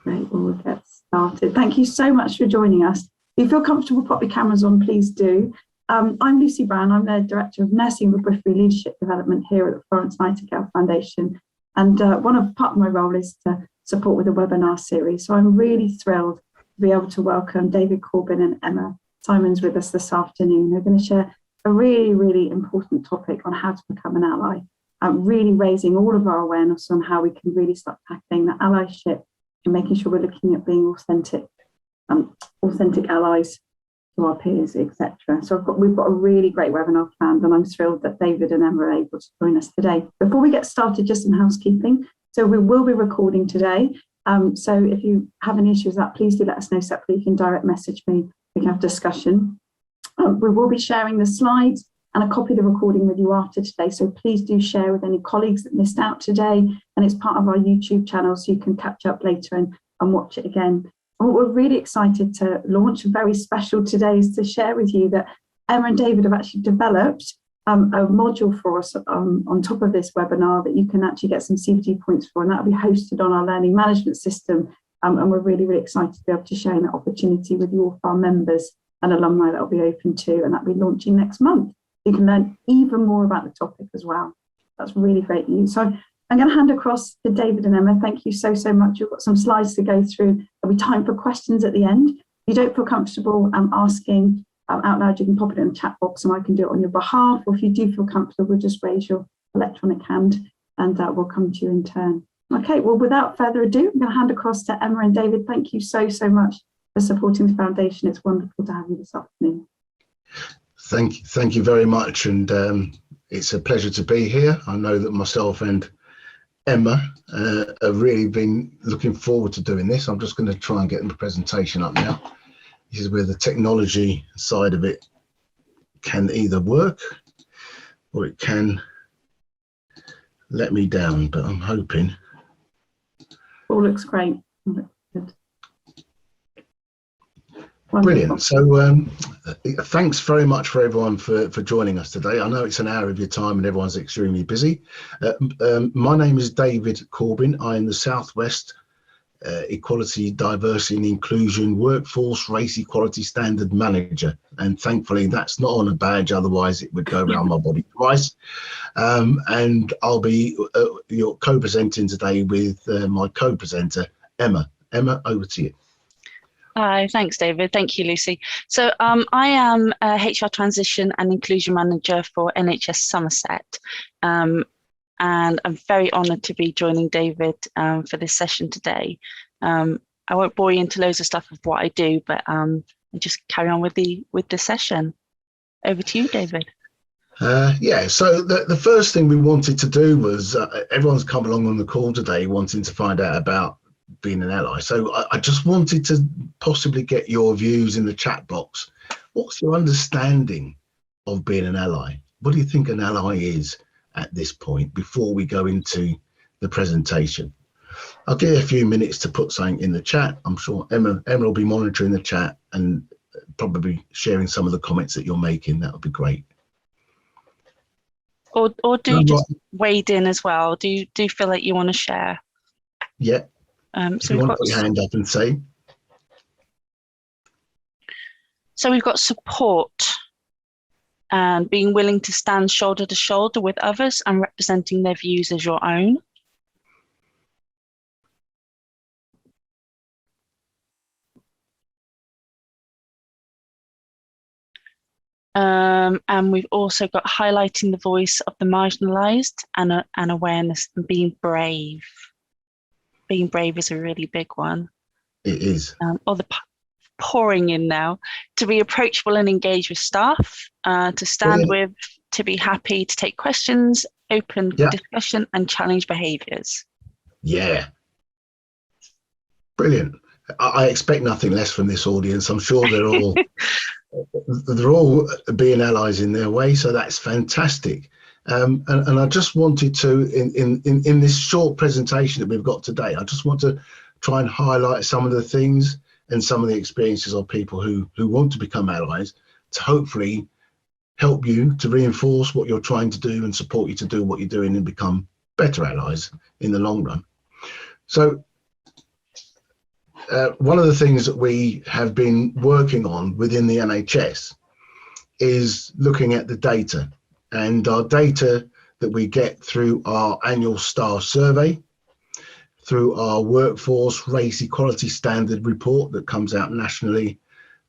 Great, well, we'll get started. Thank you so much for joining us. If you feel comfortable, pop your cameras on, please do. I'm Lucy Brown. I'm the Director of Nursing and Midwifery Leadership Development here at the Florence Nightingale Foundation. And part of my role is to support with a webinar series. So I'm really thrilled to be able to welcome David Corbin and Emma Simons with us this afternoon. They're going to share a really, really important topic on how to become an ally, really raising all of our awareness on how we can really start tackling the allyship and making sure we're looking at being authentic allies to our peers, etc. So we've got a really great webinar planned, and I'm thrilled that David and Emma are able to join us today. Before we get started, just some housekeeping. So we will be recording today. So if you have any issues with that, please do let us know separately. You can direct message me. We can have discussion. We will be sharing the slides and a copy of the recording with you after today. So please do share with any colleagues that missed out today. And it's part of our YouTube channel, so you can catch up later and watch it again. And what we're really excited to launch, very special today, is to share with you that Emma and David have actually developed a module for us on top of this webinar that you can actually get some CBD points for, and that will be hosted on our learning management system. And we're really, really excited to be able to share that opportunity with you, all of our members and alumni that will be open to, and that will be launching next month. You can learn even more about the topic as well. That's really great news. So I'm going to hand across to David and Emma. Thank you so much. We've got some slides to go through. There'll be time for questions at the end. If you don't feel comfortable asking out loud, you can pop it in the chat box and I can do it on your behalf. Or if you do feel comfortable, just raise your electronic hand and we'll come to you in turn. Okay, well, without further ado, I'm going to hand across to Emma and David. Thank you so much for supporting the foundation. It's wonderful to have you this afternoon. Thank you very much, and it's a pleasure to be here. I know that myself and Emma have really been looking forward to doing this. I'm just going to try and get the presentation up now. This is where the technology side of it can either work or it can let me down, but I'm hoping. All looks great. Good. Brilliant. So thanks very much for everyone for joining us today. I know it's an hour of your time and everyone's extremely busy. My name is David Corbin. I am the Southwest Equality, Diversity and Inclusion Workforce Race Equality Standard Manager. And thankfully that's not on a badge, otherwise it would go around my body twice. And I'll be your co-presenting today with my co-presenter, Emma. Emma, over to you. Hi, thanks, David. Thank you, Lucy. So I am a HR Transition and Inclusion Manager for NHS Somerset. And I'm very honoured to be joining David for this session today. I won't bore you into loads of stuff of what I do, but I'll just carry on with the session. Over to you, David. Yeah, so the first thing we wanted to do was everyone's come along on the call today wanting to find out about being an ally. So I just wanted to possibly get your views in the chat box. What's your understanding of being an ally? What do you think an ally is at this point before we go into the presentation? I'll give you a few minutes to put something in the chat. I'm sure Emma will be monitoring the chat and probably sharing some of the comments that you're making. That would be great. Or do just wade in as well. Do you feel like you want to share? Yeah. So you want to put your hand up and say. So we've got support and being willing to stand shoulder to shoulder with others and representing their views as your own. And we've also got highlighting the voice of the marginalised and awareness and being brave. Being brave is a really big one. It is. Or the pouring in now, to be approachable and engage with staff, to stand with, to be happy, to take questions, open discussion and challenge behaviours. Yeah. Brilliant. I expect nothing less from this audience. I'm sure they're all being allies in their way, so that's fantastic. And I just wanted to, in this short presentation that we've got today, I just want to try and highlight some of the things and some of the experiences of people who want to become allies, to hopefully help you to reinforce what you're trying to do and support you to do what you're doing and become better allies in the long run. So one of the things that we have been working on within the NHS is looking at the data, and our data that we get through our annual staff survey, through our workforce race equality standard report that comes out nationally,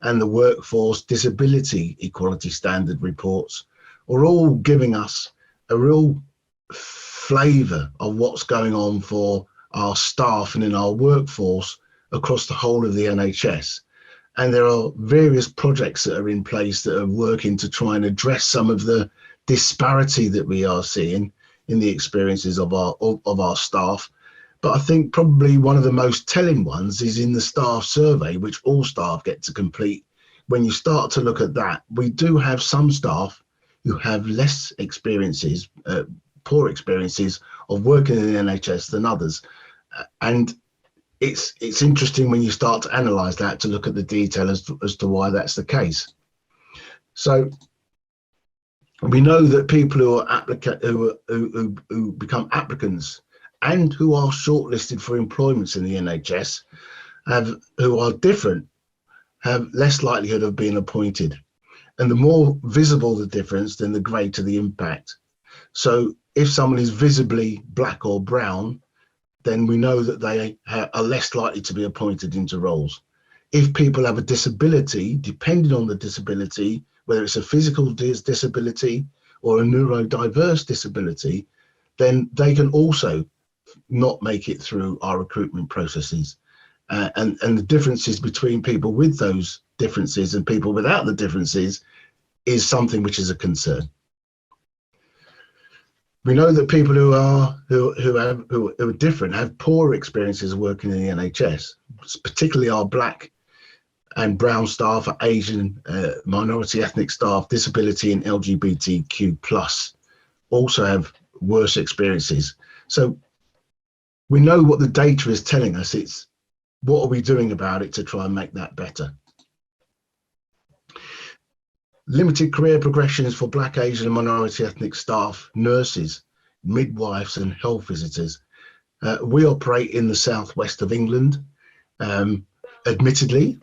and the workforce disability equality standard reports, are all giving us a real flavour of what's going on for our staff and in our workforce across the whole of the NHS. And there are various projects that are in place that are working to try and address some of the disparity that we are seeing in the experiences of our staff. But I think probably one of the most telling ones is in the staff survey, which all staff get to complete. When you start to look at that, we do have some staff who have less experiences, poor experiences of working in the NHS than others. And it's interesting when you start to analyse that, to look at the detail as to why that's the case. So we know that people who become applicants and who are shortlisted for employments in the NHS who are different have less likelihood of being appointed. And the more visible the difference, then the greater the impact. So if someone is visibly black or brown, then we know that they are less likely to be appointed into roles. If people have a disability, depending on the disability, whether it's a physical disability or a neurodiverse disability, then they can also not make it through our recruitment processes. And the differences between people with those differences and people without the differences is something which is a concern. We know that people who are different have poor experiences of working in the NHS, particularly our black and brown staff, Asian, minority ethnic staff, disability and LGBTQ+ also have worse experiences. So we know what the data is telling us. It's what are we doing about it to try and make that better? Limited career progressions for black, Asian and minority ethnic staff, nurses, midwives and health visitors. We operate in the southwest of England. Admittedly,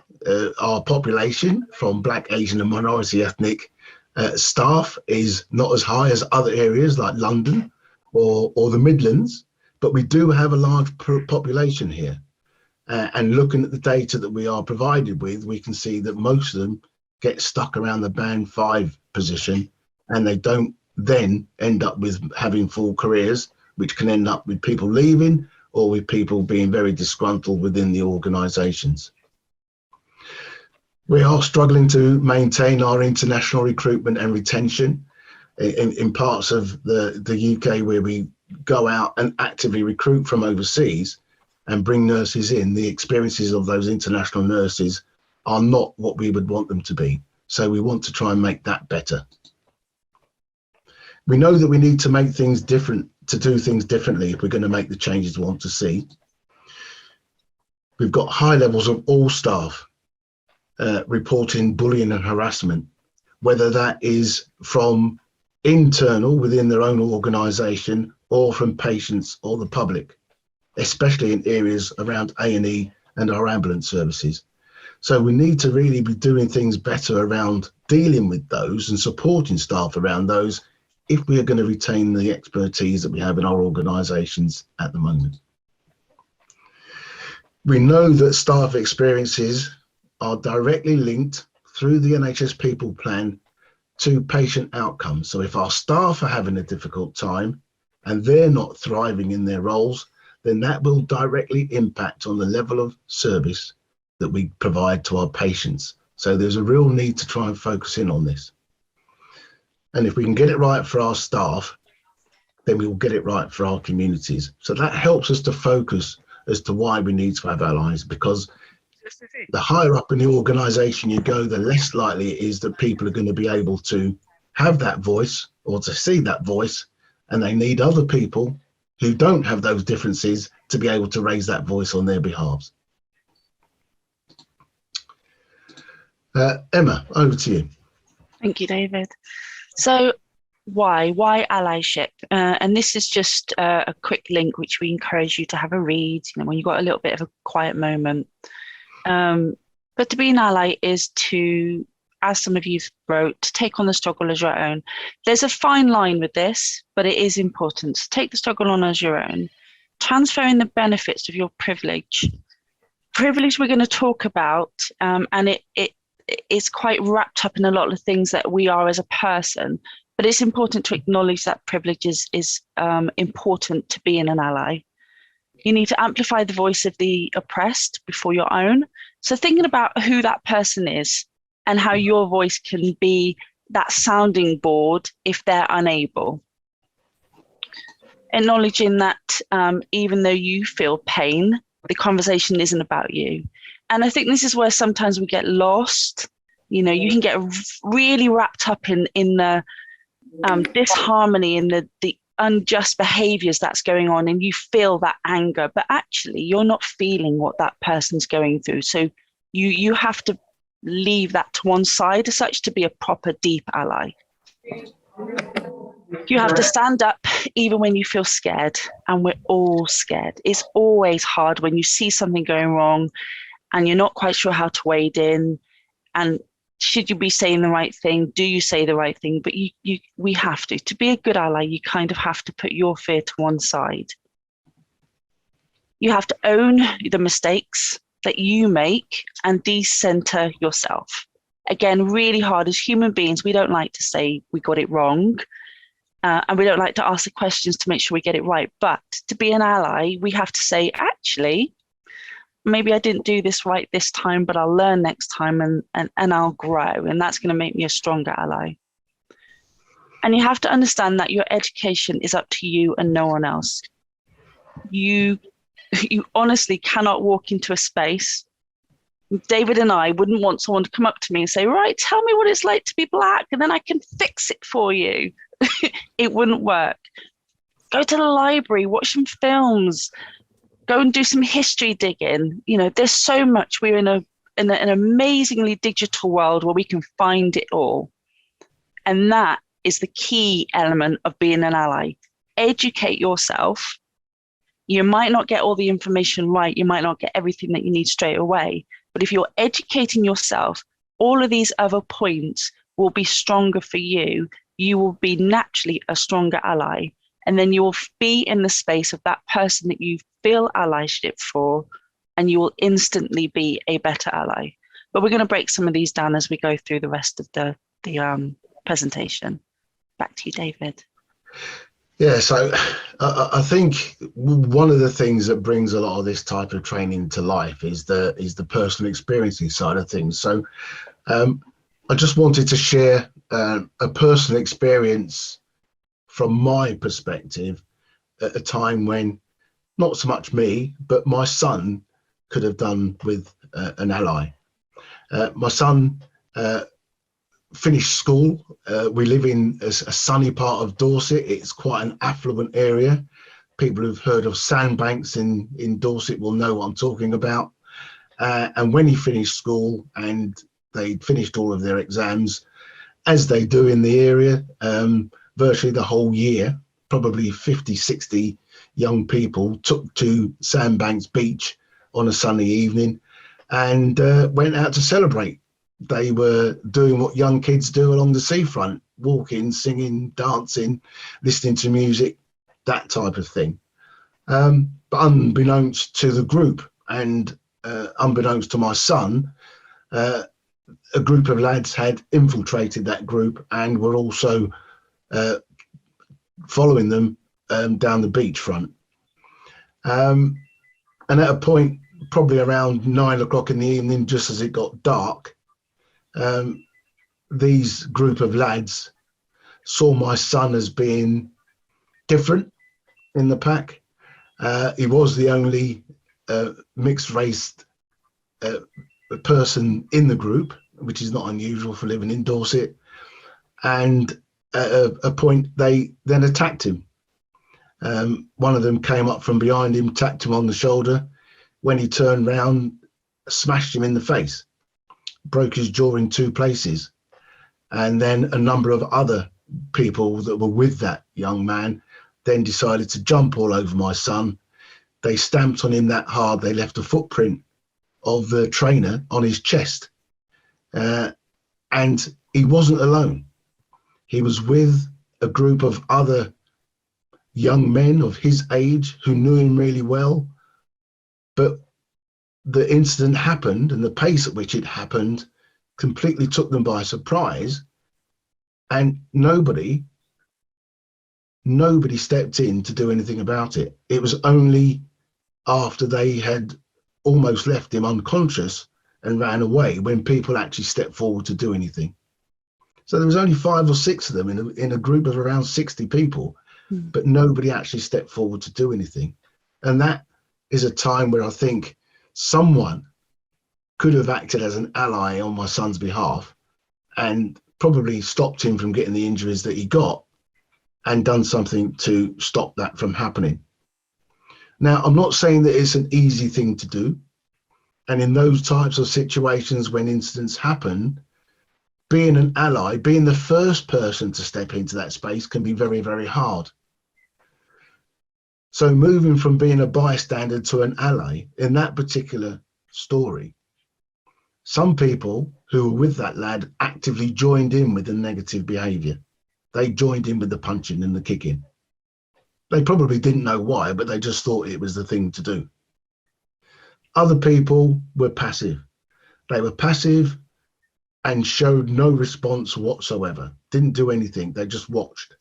our population from black, Asian and minority ethnic staff is not as high as other areas like London or the Midlands, but we do have a large population here. And looking at the data that we are provided with, we can see that most of them get stuck around the band 5 position, and they don't then end up with having full careers, which can end up with people leaving or with people being very disgruntled within the organisations. We are struggling to maintain our international recruitment and retention in parts of the UK where we go out and actively recruit from overseas and bring nurses in. The experiences of those international nurses are not what we would want them to be. So we want to try and make that better. We know that we need to make things different, to do things differently if we're going to make the changes we want to see. We've got high levels of all staff reporting bullying and harassment, whether that is from internal within their own organisation or from patients or the public, especially in areas around A&E and our ambulance services. So we need to really be doing things better around dealing with those and supporting staff around those if we are going to retain the expertise that we have in our organisations at the moment. We know that staff experiences are directly linked through the NHS People Plan to patient outcomes. So if our staff are having a difficult time and they're not thriving in their roles, then that will directly impact on the level of service that we provide to our patients. So there's a real need to try and focus in on this. And if we can get it right for our staff, then we will get it right for our communities. So that helps us to focus as to why we need to have allies, because the higher up in the organisation you go, the less likely it is that people are going to be able to have that voice or to see that voice, and they need other people who don't have those differences to be able to raise that voice on their behalf. Emma, over to you. Thank you, David. So why allyship? And this is just a quick link which we encourage you to have a read, you know, when you've got a little bit of a quiet moment. But to be an ally is to, as some of you wrote, to take on the struggle as your own. There's a fine line with this, but it is important to take the struggle on as your own, transferring the benefits of your privilege. Privilege we're going to talk about, and it is quite wrapped up in a lot of things that we are as a person, but it's important to acknowledge that privilege is important to be in an ally. You need to amplify the voice of the oppressed before your own. So thinking about who that person is and how your voice can be that sounding board if they're unable. Acknowledging that even though you feel pain, the conversation isn't about you. And I think this is where sometimes we get lost. You know, you can get really wrapped up in the disharmony and the unjust behaviors that's going on, and you feel that anger, but actually you're not feeling what that person's going through. So you have to leave that to one side as such to be a proper deep ally. You have to stand up even when you feel scared, and we're all scared. It's always hard when you see something going wrong and you're not quite sure how to wade in, and should you be saying the right thing? Do you say the right thing? But we have to be a good ally, you kind of have to put your fear to one side. You have to own the mistakes that you make and decenter yourself. Again, really hard. As human beings, we don't like to say we got it wrong, and we don't like to ask the questions to make sure we get it right. But to be an ally, we have to say, actually, maybe I didn't do this right this time, but I'll learn next time and I'll grow. And that's going to make me a stronger ally. And you have to understand that your education is up to you and no one else. You honestly cannot walk into a space. David and I wouldn't want someone to come up to me and say, right, tell me what it's like to be Black, and then I can fix it for you. It wouldn't work. Go to the library, watch some films, go and do some history digging. You know, there's so much. We're in an amazingly digital world where we can find it all. And that is the key element of being an ally. Educate yourself. You might not get all the information right. You might not get everything that you need straight away. But if you're educating yourself, all of these other points will be stronger for you. You will be naturally a stronger ally. And then you will be in the space of that person that you feel allyship for, and you will instantly be a better ally. But we're going to break some of these down as we go through the rest of the presentation. Back to you, David. Yeah, so I think one of the things that brings a lot of this type of training to life is the personal experiencing side of things. So I just wanted to share a personal experience from my perspective at a time when not so much me, but my son could have done with an ally. My son finished school. We live in a sunny part of Dorset. It's quite an affluent area. People who've heard of sandbanks in Dorset will know what I'm talking about. And when he finished school and they'd finished all of their exams, as they do in the area, virtually the whole year, probably 50, 60 young people took to Sandbanks Beach on a sunny evening and went out to celebrate. They were doing what young kids do along the seafront, walking, singing, dancing, listening to music, that type of thing. But unbeknownst to the group and unbeknownst to my son, a group of lads had infiltrated that group and were also following them down the beachfront. And at a point, probably around 9 o'clock in the evening, just as it got dark, these group of lads saw my son as being different in the pack. He was the only mixed race person in the group, which is not unusual for living in Dorset. And at a point, they then attacked him. One of them came up from behind him, tapped him on the shoulder. When he turned round, smashed him in the face, broke his jaw in 2 places. And then a number of other people that were with that young man then decided to jump all over my son. They stamped on him that hard, they left a footprint of the trainer on his chest. And he wasn't alone. He was with a group of other young men of his age who knew him really well. But the incident happened, and the pace at which it happened completely took them by surprise. And nobody stepped in to do anything about it. It was only after they had almost left him unconscious and ran away when people actually stepped forward to do anything. So there was only 5 or 6 of them in a group of around 60 people, but nobody actually stepped forward to do anything. And that is a time where I think someone could have acted as an ally on my son's behalf and probably stopped him from getting the injuries that he got and done something to stop that from happening. Now, I'm not saying that it's an easy thing to do. And in those types of situations when incidents happen, being an ally, being the first person to step into that space can be very, very hard. So moving from being a bystander to an ally in that particular story, some people who were with that lad actively joined in with the negative behavior. They joined in with the punching and the kicking. They probably didn't know why, but they just thought it was the thing to do. Other people were passive. They were passive and showed no response whatsoever, didn't do anything. They just watched,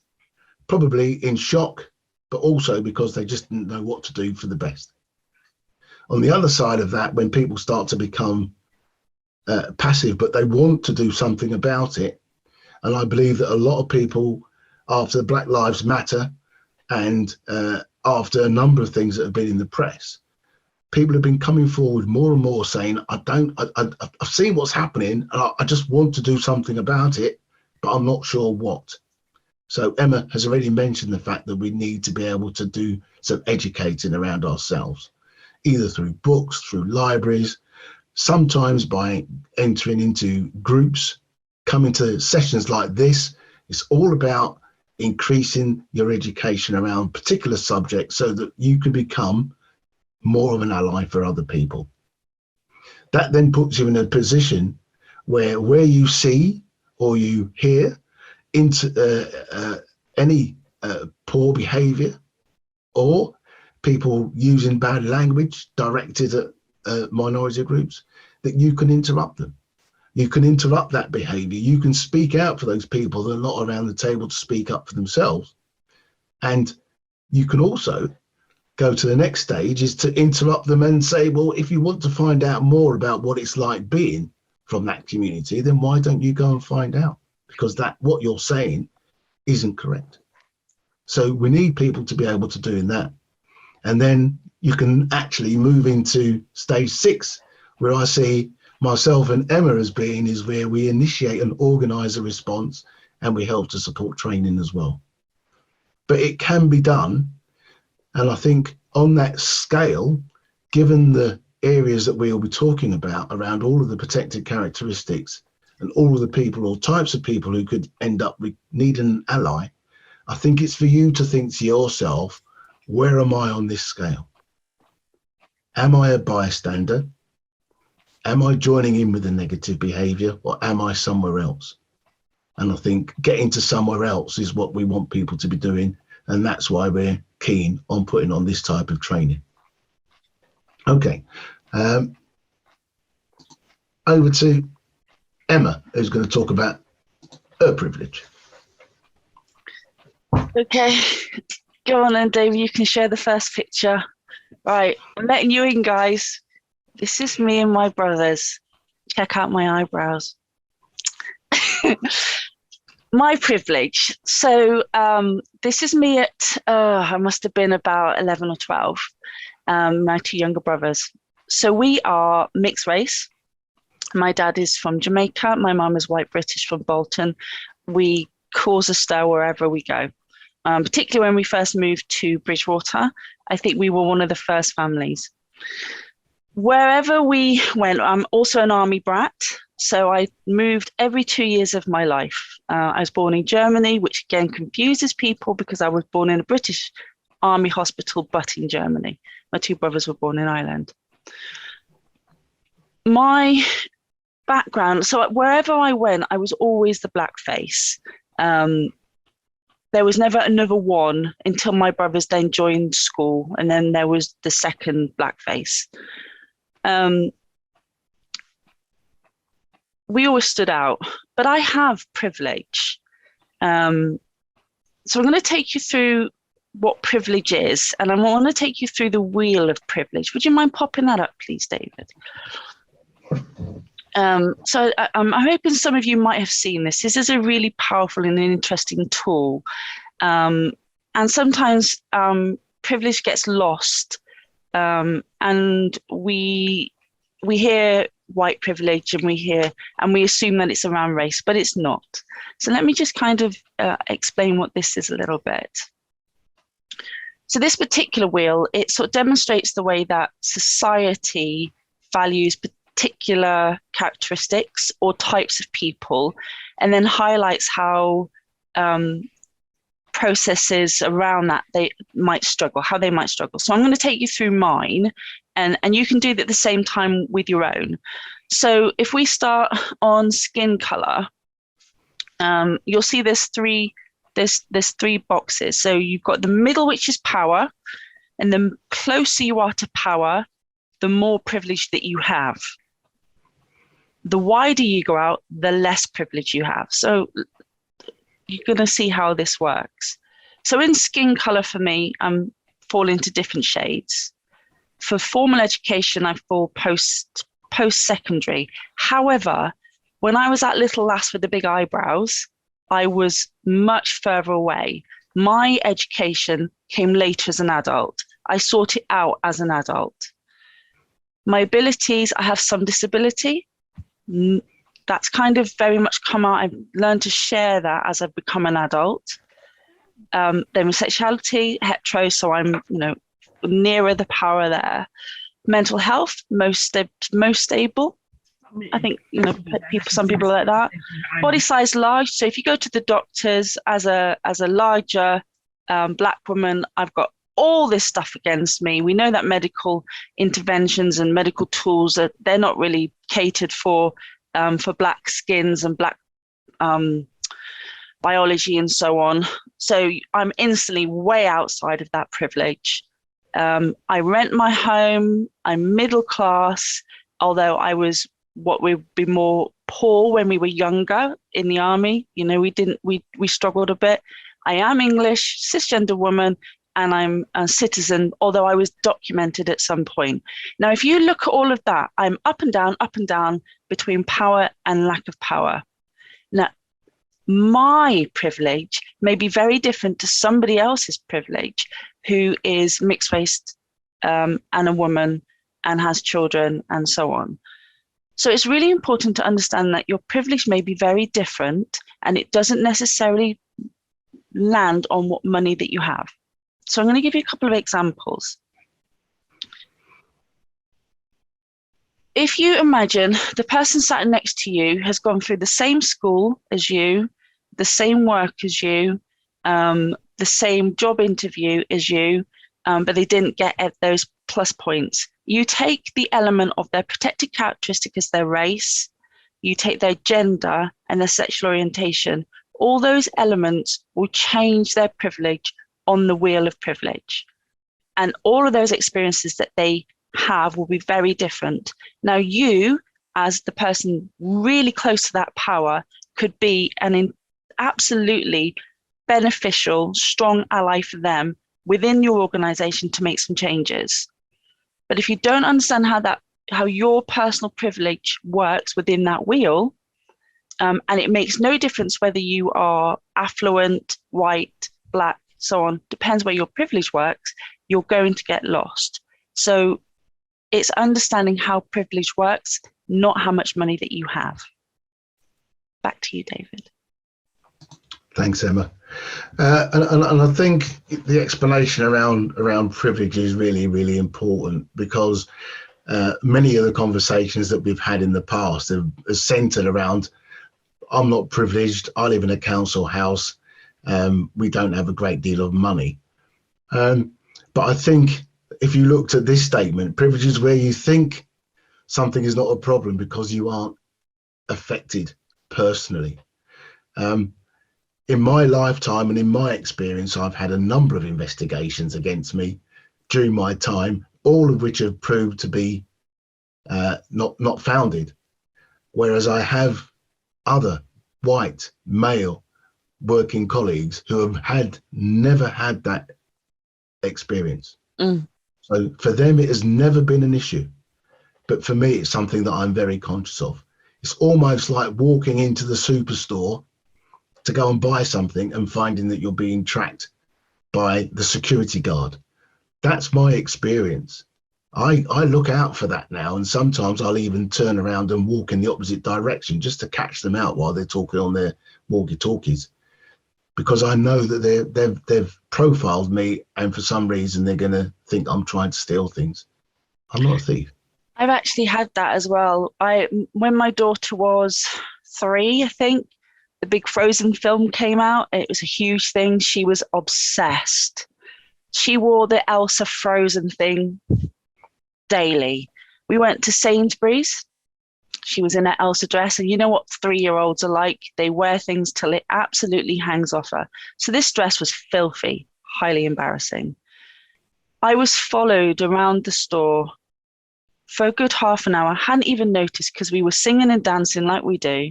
probably in shock, but also because they just didn't know what to do for the best. On the other side of that, when people start to become passive, but they want to do something about it, and I believe that a lot of people, after Black Lives Matter and after a number of things that have been in the press, people have been coming forward more and more saying, I've seen what's happening and I just want to do something about it, but I'm not sure what. So Emma has already mentioned the fact that we need to be able to do some educating around ourselves, either through books, through libraries, sometimes by entering into groups, coming to sessions like this. It's all about increasing your education around particular subjects so that you can become more of an ally for other people. That then puts you in a position where you see or you hear into any poor behavior or people using bad language directed at minority groups, that you can interrupt them. You can interrupt that behavior. You can speak out for those people that are not around the table to speak up for themselves. And you can also go to the next stage, is to interrupt them and say, well, if you want to find out more about what it's like being from that community, then why don't you go and find out? Because what you're saying isn't correct. So we need people to be able to do that. And then you can actually move into stage 6, where I see myself and Emma as being, is where we initiate and organize a response and we help to support training as well. But it can be done. And I think on that scale, given the areas that we'll be talking about around all of the protected characteristics and all of the people or types of people who could end up needing an ally, I think it's for you to think to yourself, where am I on this scale? Am I a bystander? Am I joining in with the negative behavior, or am I somewhere else? And I think getting to somewhere else is what we want people to be doing. And that's why we're keen on putting on this type of training. Okay. Over to Emma, who's going to talk about her privilege. Okay. Go on then, David. You can share the first picture. Right. I'm letting you in, guys. This is me and my brothers. Check out my eyebrows. My privilege. So this is me at, I must have been about 11 or 12, my 2 younger brothers. So we are mixed race. My dad is from Jamaica. My mum is white British from Bolton. We cause a stir wherever we go. Particularly when we first moved to Bridgewater, I think we were one of the first families. Wherever we went, I'm also an army brat. So I moved every 2 years of my life. I was born in Germany, which again confuses people because I was born in a British Army hospital, but in Germany. My 2 brothers were born in Ireland. my background, so wherever I went, I was always the black face. There was never another one until my brothers then joined school, and then there was the second black face. We always stood out, but I have privilege. So I'm going to take you through what privilege is, and I want to take you through the wheel of privilege. Would you mind popping that up, please, David? So I'm hoping some of you might have seen this. This is a really powerful and interesting tool. And sometimes privilege gets lost, and we hear white privilege and we assume that it's around race, but it's not. So let me just kind of explain what this is a little bit. So this particular wheel, it sort of demonstrates the way that society values particular characteristics or types of people, and then highlights how processes around that they might struggle. So I'm going to take you through mine, and you can do that at the same time with your own. So if we start on skin color, you'll see there's three boxes. So you've got the middle, which is power, and the closer you are to power, the more privilege that you have. The wider you go out, the less privilege you have. So you're going to see how this works. So in skin color, for me, I'm fall into different shades. For formal education, I fall post-secondary. However, when I was that little lass with the big eyebrows, I was much further away. My education came later as an adult. I sought it out as an adult. My abilities, I have some disability. That's kind of very much come out. I've learned to share that as I've become an adult. Then with sexuality, hetero, so I'm, nearer the power there. Mental health, most stable. I think, some people are like that. Body size large. So if you go to the doctors as a larger black woman, I've got all this stuff against me. We know that medical interventions and medical tools they're not really catered for black skins and black biology and so on. So I'm instantly way outside of that privilege. I rent my home. I'm middle class, although I was what would be more poor when we were younger in the army. We struggled a bit. I am English, cisgender woman, and I'm a citizen, although I was documented at some point. Now, if you look at all of that, I'm up and down between power and lack of power. Now, my privilege may be very different to somebody else's privilege who is mixed-raced and a woman and has children and so on. So it's really important to understand that your privilege may be very different, and it doesn't necessarily land on what money that you have. So I'm going to give you a couple of examples. If you imagine the person sat next to you has gone through the same school as you, the same work as you, the same job interview as you, but they didn't get those plus points. You take the element of their protected characteristic as their race, you take their gender and their sexual orientation. All those elements will change their privilege on the wheel of privilege. And all of those experiences that they have will be very different. Now, you, as the person really close to that power, could be an absolutely beneficial, strong ally for them within your organization to make some changes. But if you don't understand how your personal privilege works within that wheel, and it makes no difference whether you are affluent, white, black, so on, depends where your privilege works, you're going to get lost. So it's understanding how privilege works, not how much money that you have. Back to you, David. Thanks, Emma. And I think the explanation around privilege is really, really important, because many of the conversations that we've had in the past are centered around, I'm not privileged, I live in a council house, we don't have a great deal of money. But I think if you looked at this statement, privilege is where you think something is not a problem because you aren't affected personally. In my lifetime and in my experience, I've had a number of investigations against me during my time, all of which have proved to be not founded. Whereas I have other white, male working colleagues who have never had that experience. So for them, it has never been an issue. But for me, it's something that I'm very conscious of. It's almost like walking into the superstore to go and buy something and finding that you're being tracked by the security guard. That's my experience. I look out for that now, and sometimes I'll even turn around and walk in the opposite direction just to catch them out while they're talking on their walkie-talkies, because I know that they've profiled me, and for some reason they're going to think I'm trying to steal things. I'm not a thief. I've actually had that as well. When my daughter was 3, I think, the big Frozen film came out. It was a huge thing. She was obsessed. She wore the Elsa Frozen thing daily. We went to Sainsbury's. She was in her Elsa dress, and you know what 3-year-olds are like? They wear things till it absolutely hangs off her. So this dress was filthy, highly embarrassing. I was followed around the store for a good half an hour. I hadn't even noticed because we were singing and dancing like we do.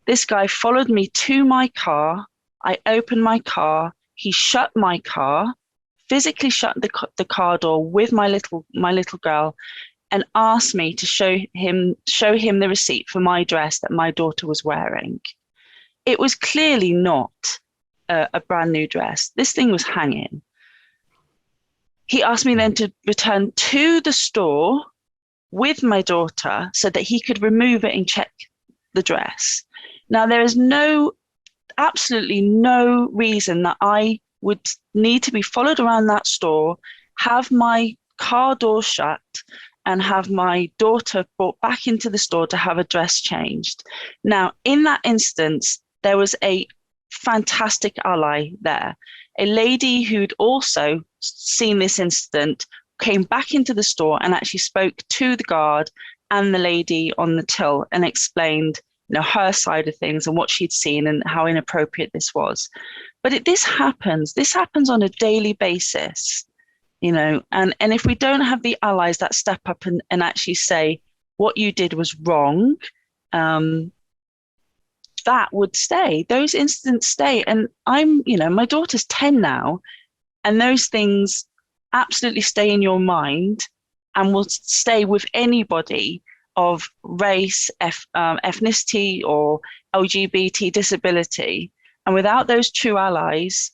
This guy followed me to my car. I opened my car. He shut my car, physically shut the car door with my little girl, and asked me to show him the receipt for my dress that my daughter was wearing. It was clearly not a brand new dress. This thing was hanging. He asked me then to return to the store with my daughter so that he could remove it and check the dress. Now, there is absolutely no reason that I would need to be followed around that store, have my car door shut, and have my daughter brought back into the store to have a dress changed. Now, in that instance, there was a fantastic ally there. A lady who'd also seen this incident came back into the store and actually spoke to the guard and the lady on the till and explained, her side of things and what she'd seen and how inappropriate this was. But this happens on a daily basis, and if we don't have the allies that step up and actually say what you did was wrong, that would stay. Those incidents stay. And my daughter's 10 now, and those things absolutely stay in your mind and will stay with anybody of race, ethnicity, or LGBT disability. And without those true allies,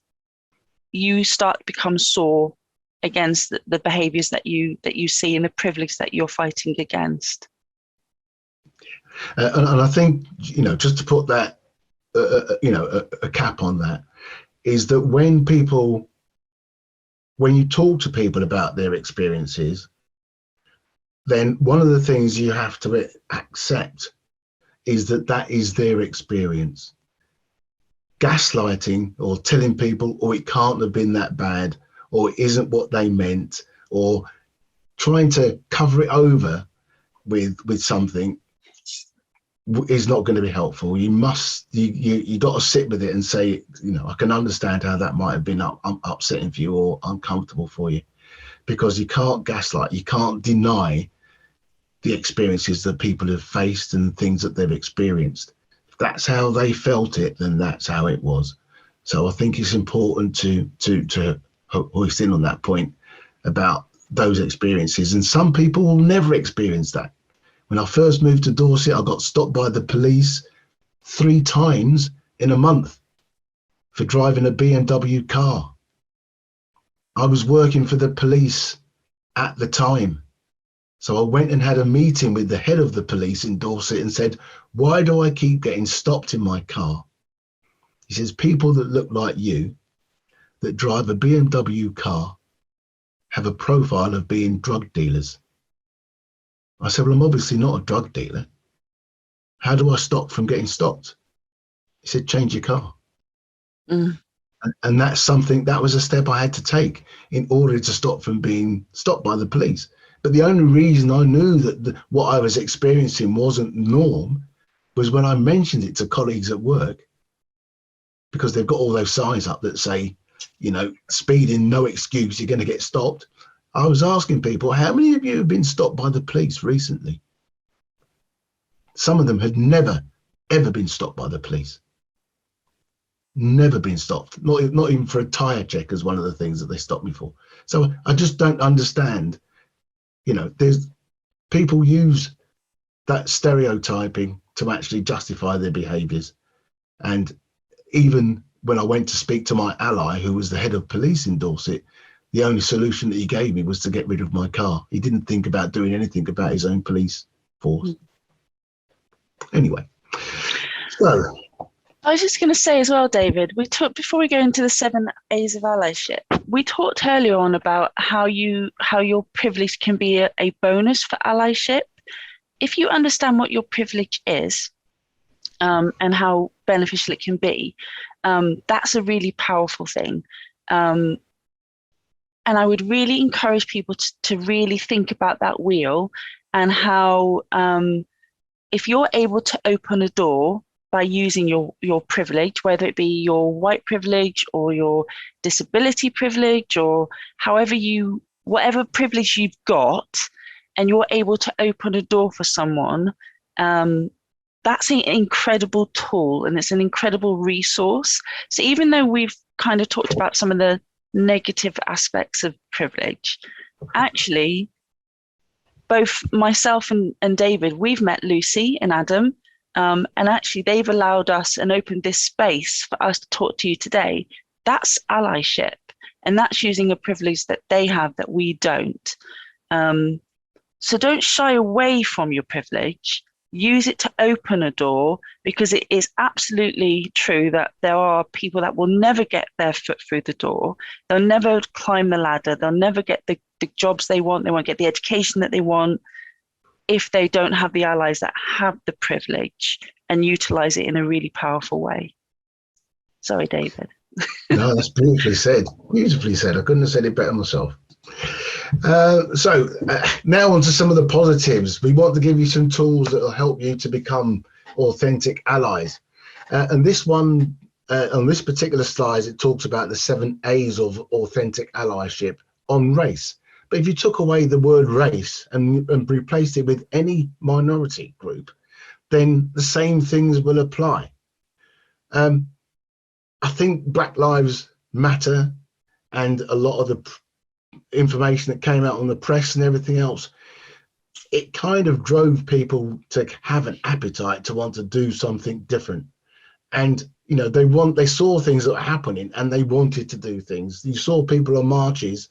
you start to become sore against the behaviors that you see and the privilege that you're fighting against. And I think, just to put that, a cap on that, is that when you talk to people about their experiences, then one of the things you have to accept is that is their experience. Gaslighting or telling people, it can't have been that bad, or it isn't what they meant, or trying to cover it over with something is not going to be helpful. You got to sit with it and say, I can understand how that might have been upsetting for you or uncomfortable for you, because you can't gaslight, you can't deny the experiences that people have faced and things that they've experienced. If that's how they felt it, then that's how it was. So I think it's important to hoist in on that point about those experiences. And some people will never experience that. When I first moved to Dorset, I got stopped by the police 3 times in a month for driving a BMW car. I was working for the police at the time. So I went and had a meeting with the head of the police in Dorset and said, why do I keep getting stopped in my car? He says, people that look like you, that drive a BMW car, have a profile of being drug dealers. I said, well, I'm obviously not a drug dealer. How do I stop from getting stopped? He said, change your car. And that's something, that was a step I had to take in order to stop from being stopped by the police. But the only reason I knew that what I was experiencing wasn't norm was when I mentioned it to colleagues at work, because they've got all those signs up that say, you know, speeding, no excuse, you're going to get stopped. I was asking people, how many of you have been stopped by the police recently? Some of them had never, ever been stopped by the police. Never been stopped, not even for a tyre check as one of the things that they stopped me for. So I just don't understand. You know, there's people use that stereotyping to actually justify their behaviours. And even when I went to speak to my ally, who was the head of police in Dorset, the only solution that he gave me was to get rid of my car. He didn't think about doing anything about his own police force. Anyway, so I was just going to say as well, David, we talked before we go into the 7 A's of allyship. We talked earlier on about how your privilege can be a bonus for allyship. If you understand what your privilege is, and how beneficial it can be, that's a really powerful thing. And I would really encourage people to really think about that wheel, and how if you're able to open a door by using your privilege, whether it be your white privilege or your disability privilege, or whatever privilege you've got, and you're able to open a door for someone, that's an incredible tool, and it's an incredible resource. So even though we've kind of talked about some of the negative aspects of privilege, actually, both myself and David, we've met Lucy and Adam, and actually they've allowed us and opened this space for us to talk to you today. That's allyship, and that's using a privilege that they have that we don't. So don't shy away from your privilege. Use it to open a door, because it is absolutely true that there are people that will never get their foot through the door. They'll never climb the ladder. They'll never get the jobs they want. They won't get the education that they want if they don't have the allies that have the privilege and utilize it in a really powerful way. Sorry, David. No, that's beautifully said. Beautifully said. I couldn't have said it better myself. So now on to some of the positives. We want to give you some tools that will help you to become authentic allies. And this one, on this particular slide, it talks about the 7 A's of authentic allyship on race. But if you took away the word race and replaced it with any minority group, then the same things will apply. I think Black Lives Matter and a lot of the information that came out on the press and everything else, it kind of drove people to have an appetite to want to do something different. And you know, they saw things that were happening and they wanted to do things. You saw people on marches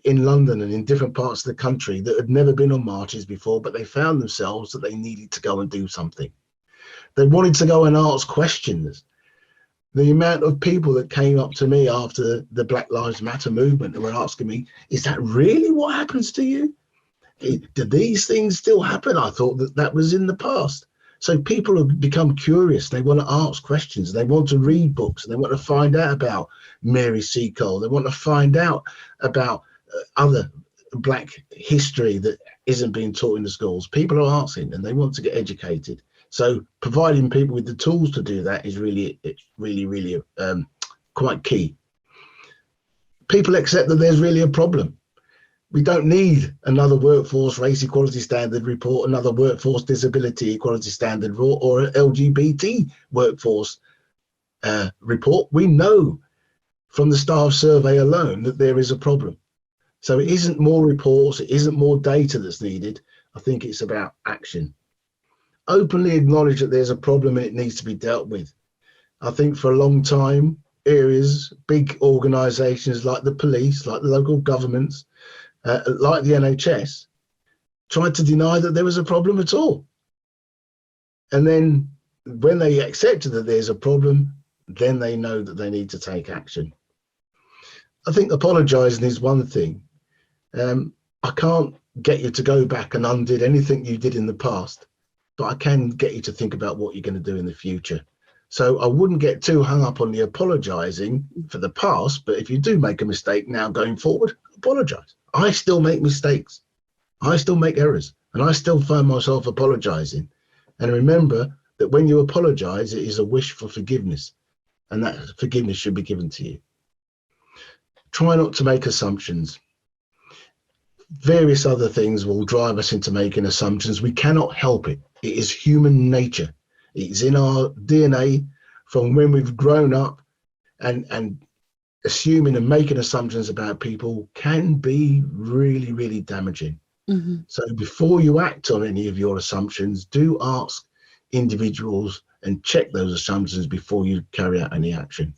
in London and in different parts of the country that had never been on marches before, but they found themselves that they needed to go and do something. They wanted to go and ask questions. The amount of people that came up to me after the Black Lives Matter movement and were asking me, is that really what happens to you? Do these things still happen? I thought that was in the past. So people have become curious. They want to ask questions. They want to read books. They want to find out about Mary Seacole. They want to find out about other Black history that isn't being taught in the schools. People are asking and they want to get educated. So providing people with the tools to do that is really quite key. People accept that there's really a problem. We don't need another workforce race equality standard report, another workforce disability equality standard report, or an LGBT workforce report. We know from the staff survey alone that there is a problem. So it isn't more reports, it isn't more data that's needed. I think it's about action. Openly acknowledge that there's a problem and it needs to be dealt with. I think for a long time, areas, big organisations like the police, like the local governments, like the NHS, tried to deny that there was a problem at all. And then when they accepted that there's a problem, then they know that they need to take action. I think apologising is one thing. I can't get you to go back and undo anything you did in the past, but I can get you to think about what you're going to do in the future. So I wouldn't get too hung up on the apologising for the past, but if you do make a mistake now going forward, apologise. I still make mistakes. I still make errors, and I still find myself apologizing. And remember that when you apologize, it is a wish for forgiveness, and that forgiveness should be given to you. Try not to make assumptions. Various other things will drive us into making assumptions. We cannot help it. It is human nature. It's in our DNA from when we've grown up, and assuming and making assumptions about people can be really, really damaging. Mm-hmm. So before you act on any of your assumptions, do ask individuals and check those assumptions before you carry out any action.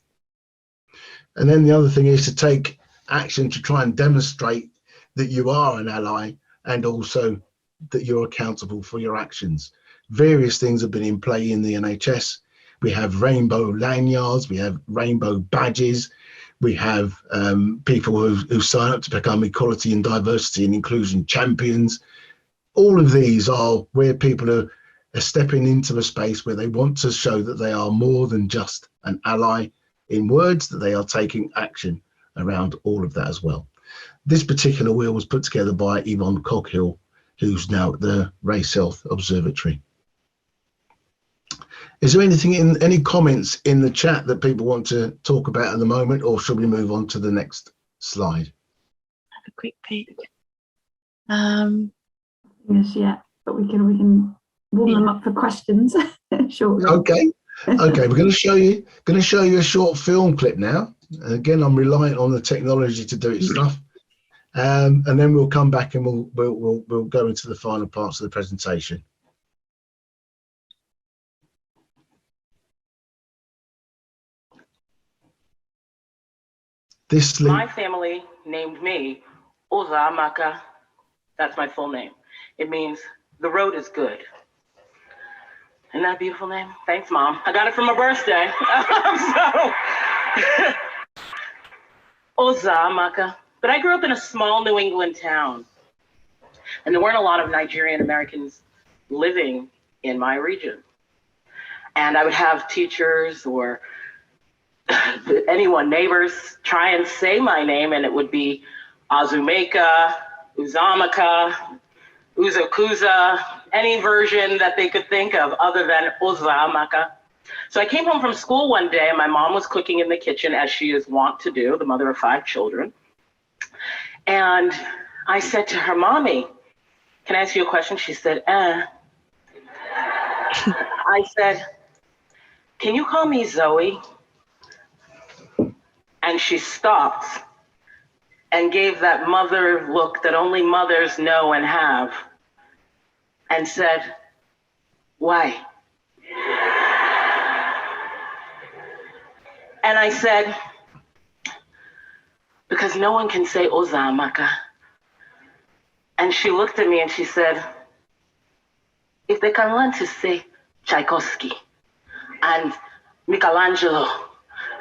And then the other thing is to take action to try and demonstrate that you are an ally, and also that you're accountable for your actions. Various things have been in play in the NHS. We have rainbow lanyards, we have rainbow badges, we have people who sign up to become equality and diversity and inclusion champions. All of these are where people are stepping into a space where they want to show that they are more than just an ally in words, that they are taking action around all of that as well. This particular wheel was put together by Yvonne Coghill, who's now at the Race Health Observatory. Is there anything any comments in the chat that people want to talk about at the moment, or should we move on to the next slide? Have a quick peek. Yes, yeah, but we can warm them up for questions shortly. Okay, we're going to show you a short film clip now. Again, I'm reliant on the technology to do its stuff, and then we'll come back and we'll go into the final parts of the presentation. My family named me Ozamaka. That's my full name. It means the road is good. Isn't that a beautiful name? Thanks, Mom. I got it for my birthday. Ozamaka. But I grew up in a small New England town, and there weren't a lot of Nigerian Americans living in my region. And I would have teachers or anyone, neighbors, try and say my name, and it would be Azumeka, Uzamaka, Uzakuza, any version that they could think of other than Ozamaka. So I came home from school one day, and my mom was cooking in the kitchen, as she is wont to do, the mother of 5 children. And I said to her, "Mommy, can I ask you a question?" She said, I said, "Can you call me Zoe?" And she stopped and gave that mother look that only mothers know and have, and said, "Why?" And I said, "Because no one can say Ozamaka." And she looked at me and she said, "If they can learn to say Tchaikovsky and Michelangelo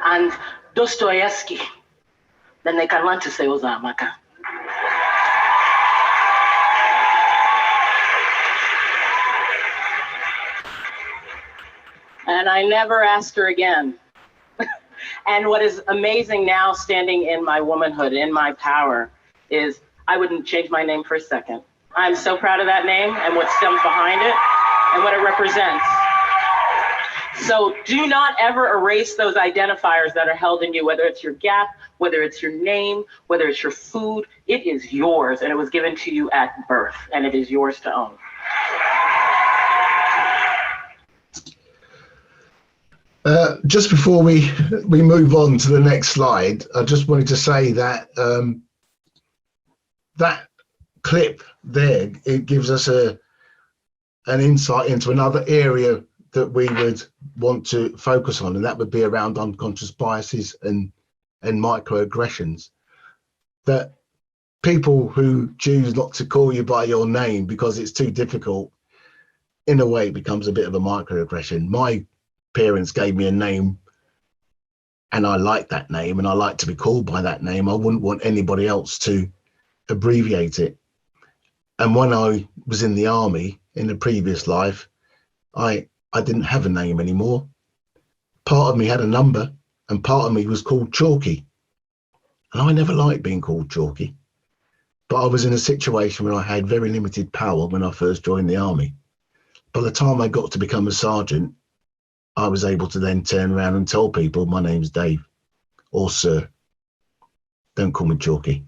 and Dostoevsky, then they can learn to say Ozamaka." And I never asked her again. And what is amazing now, standing in my womanhood, in my power, is I wouldn't change my name for a second. I'm so proud of that name and what stems behind it and what it represents. So do not ever erase those identifiers that are held in you, whether it's your gap, whether it's your name, whether it's your food. It is yours, and it was given to you at birth, and it is yours to own. Just before we move on to the next slide, I just wanted to say that that clip there, it gives us an insight into another area that we would want to focus on, and that would be around unconscious biases and microaggressions. That people who choose not to call you by your name because it's too difficult, in a way, becomes a bit of a microaggression. My parents gave me a name, and I like that name, and I like to be called by that name. I wouldn't want anybody else to abbreviate it. And when I was in the army in a previous life, I didn't have a name anymore. Part of me had a number, and part of me was called Chalky. And I never liked being called Chalky. But I was in a situation where I had very limited power when I first joined the army. By the time I got to become a sergeant, I was able to then turn around and tell people, my name's Dave, or sir. Don't call me Chalky.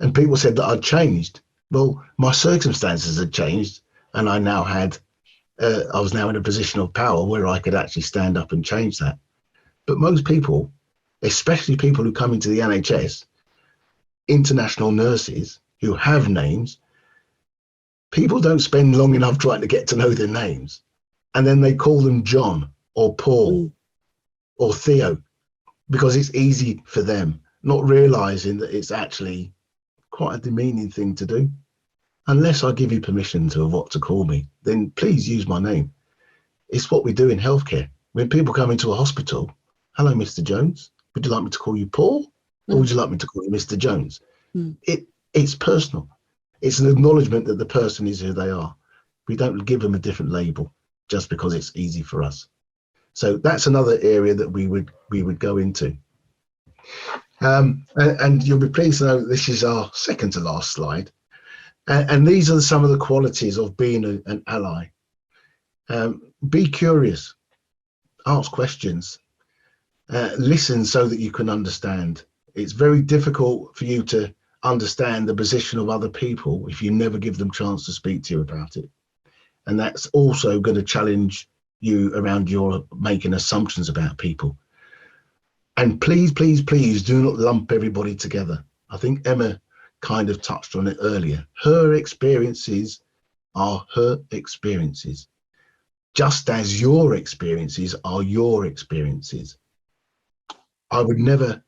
And people said that I'd changed. Well, my circumstances had changed, and I was now in a position of power where I could actually stand up and change that. But most people, especially people who come into the NHS, international nurses who have names, people don't spend long enough trying to get to know their names. And then they call them John or Paul or Theo because it's easy for them, not realizing that it's actually quite a demeaning thing to do. Unless I give you permission to what to call me, then please use my name. It's what we do in healthcare. When people come into a hospital, hello, Mr. Jones. Would you like me to call you Paul? Or would you like me to call you Mr. Jones? It's personal. It's an acknowledgement that the person is who they are. We don't give them a different label just because it's easy for us. So that's another area that we would go into. And you'll be pleased to know that this is our second to last slide. And these are some of the qualities of being an ally. Be curious, ask questions, listen so that you can understand. It's very difficult for you to understand the position of other people if you never give them a chance to speak to you about it. And that's also going to challenge you around your making assumptions about people. And please, please, please do not lump everybody together. I think Emma kind of touched on it earlier. Her experiences are her experiences, just as your experiences are your experiences. I would never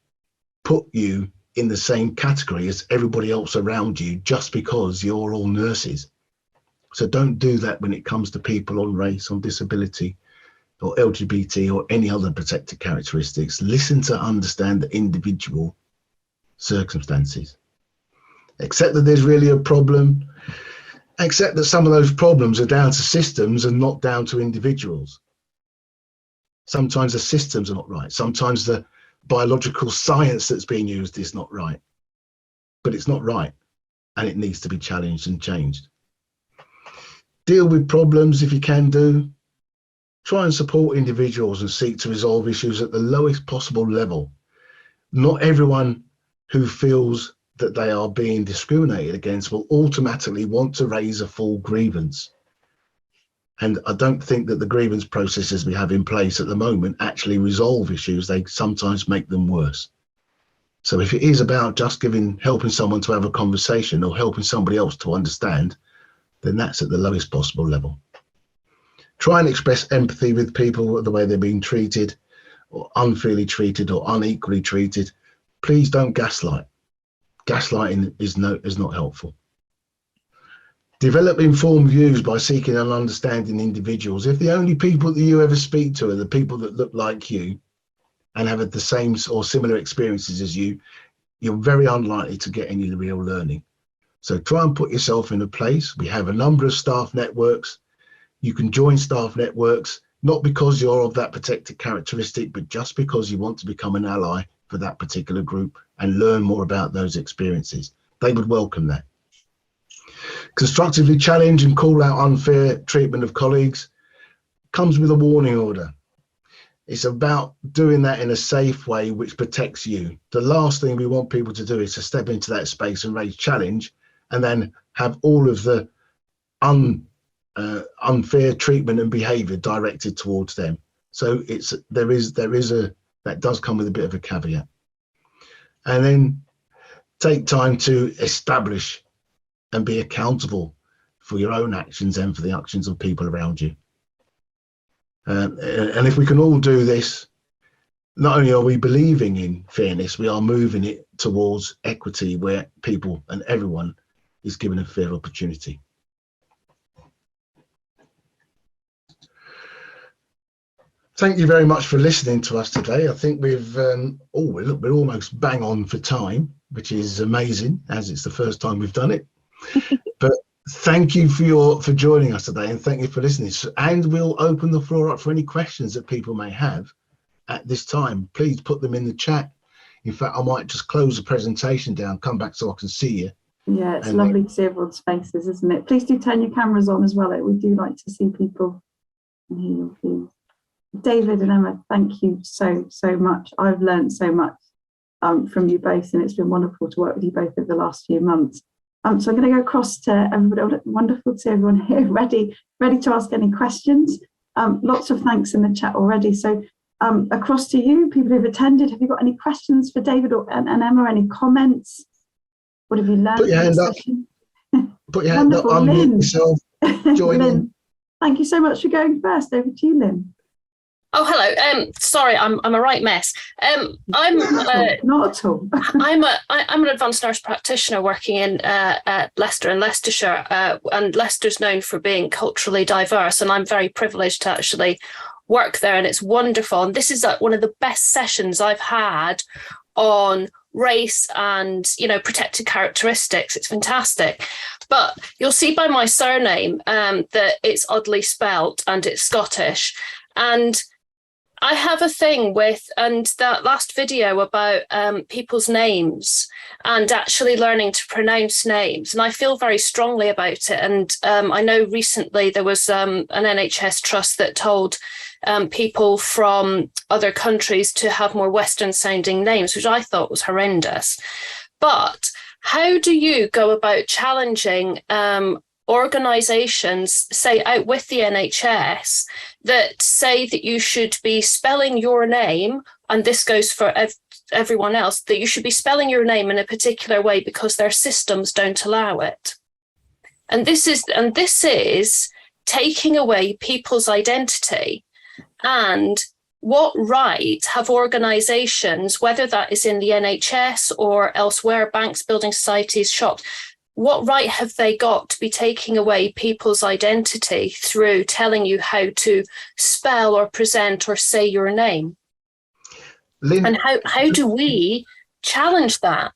put you in the same category as everybody else around you just because you're all nurses. So don't do that when it comes to people on race, on disability, or LGBT, or any other protected characteristics. Listen to understand the individual circumstances. Accept that there's really a problem. Accept that some of those problems are down to systems and not down to individuals. Sometimes the systems are not right. Sometimes the biological science that's being used is not right. But it's not right, and it needs to be challenged and changed. Deal with problems if you can do. Try and support individuals and seek to resolve issues at the lowest possible level. Not everyone who feels that they are being discriminated against will automatically want to raise a full grievance. And I don't think that the grievance processes we have in place at the moment actually resolve issues. They sometimes make them worse. So if it is about just helping someone to have a conversation or helping somebody else to understand, then that's at the lowest possible level. Try and express empathy with people, the way they're being treated or unfairly treated or unequally treated. Please don't gaslight. Gaslighting is not helpful. Develop informed views by seeking and understanding individuals. If the only people that you ever speak to are the people that look like you and have the same or similar experiences as you, you're very unlikely to get any real learning. So try and put yourself in a place. We have a number of staff networks. You can join staff networks, not because you're of that protected characteristic, but just because you want to become an ally for that particular group and learn more about those experiences. They would welcome that. Constructively challenge and call out unfair treatment of colleagues. Comes with a warning order. It's about doing that in a safe way which protects you. The last thing we want people to do is to step into that space and raise challenge and then have all of the unfair treatment and behavior directed towards them. So that does come with a bit of a caveat. And then take time to establish and be accountable for your own actions and for the actions of people around you. And if we can all do this, not only are we believing in fairness, we are moving it towards equity where people and everyone is given a fair opportunity. Thank you very much for listening to us today. I think we're almost bang on for time, which is amazing, as it's the first time we've done it. But thank you for joining us today, and thank you for listening. And we'll open the floor up for any questions that people may have at this time. Please put them in the chat. In fact, I might just close the presentation down, come back so I can see you, Yeah, it's And lovely to see everyone's faces, isn't it? Please do turn your cameras on as well. We do like to see people and hear your views. David and Emma, thank you so much. I've learned so much from you both, and it's been wonderful to work with you both over the last few months. So I'm going to go across to everybody. Wonderful to see everyone here ready to ask any questions. Lots of thanks in the chat already. So across to you, people who've attended. Have you got any questions for David and Emma? Any comments? What have you learned? Put your hand up. Put your hand up. Unmute yourself. Join Lynn, in. thank you so much for going first. Over to you, Lynn. Oh, hello. Sorry, I'm a right mess. I'm not at all. I'm an advanced nurse practitioner working in Leicester and Leicestershire, and Leicester's known for being culturally diverse, and I'm very privileged to actually work there, and it's wonderful. And this is one of the best sessions I've had on race and, you know, protected characteristics. It's fantastic. But you'll see by my surname that it's oddly spelt and it's Scottish. And I have a thing with, and that last video about people's names and actually learning to pronounce names, and I feel very strongly about it. And I know recently there was an NHS trust that told people from other countries to have more Western sounding names, which I thought was horrendous. But how do you go about challenging organisations, say out with the NHS, that say that you should be spelling your name, and this goes for everyone else, that you should be spelling your name in a particular way because their systems don't allow it? And this is taking away people's identity. And what right have organisations, whether that is in the NHS or elsewhere, banks, building societies, shops, what right have they got to be taking away people's identity through telling you how to spell or present or say your name? Lynn, and how do we challenge that?